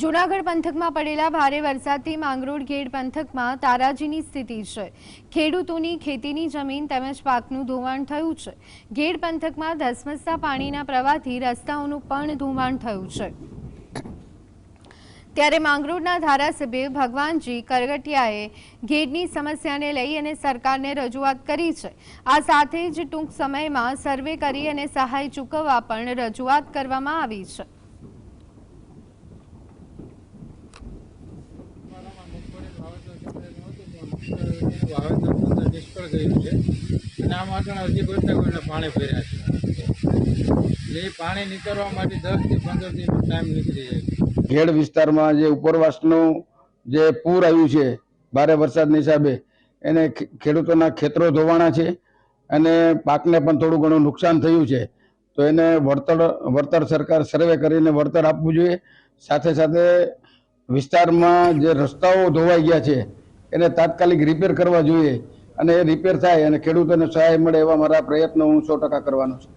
જૂનાગઢ પંથકમાં પડેલા ભારે વરસાદથી માંગરોળ ઘેડ પંથકમાં તારાજીની સ્થિતિ છે। ખેડૂતોની ખેતીની જમીન તેમજ પાકનું ધોવાણ થયું છે। ઘેડ પંથકમાં ધસમસતા પાણીના પ્રવાહથી રસ્તાઓનું પણ ધોવાણ થયું છે। ત્યારે માંગરોળના ધારાસભ્ય ભગવાનજી કરગટિયાએ ઘેડની સમસ્યાને લઈ અને સરકારને રજૂઆત કરી છે। આ સાથે જ ટૂંક સમયમાં સર્વે કરી અને સહાય ચૂકવવા પણ રજૂઆત કરવામાં આવી છે। નિષ્ફળ ગયું છે અને આ માટે હજી કોઈ પાણી ભર્યા છે। એ પાણી નીકળવા માટે 10 થી 15 દિવસ ટાઈમ નીકળી જાય। ઘેડ વિસ્તારમાં જે ઉપરવાસનું જે પૂર આવ્યું છે ભારે વરસાદના હિસાબે એને ખેડૂતોના ખેતરો ધોવાણા છે અને પાકને પણ થોડું ઘણું નુકસાન થયું છે। તો એને વળતર સરકાર સર્વે કરીને વળતર આપવું જોઈએ। સાથે સાથે વિસ્તારમાં જે રસ્તાઓ ધોવાઈ ગયા છે એને તાત્કાલિક રિપેર કરવા જોઈએ અને એ રિપેર થાય અને ખેડૂતોને સહાય મળે એવા મારા પ્રયત્નો હું 100% કરવાનો છું।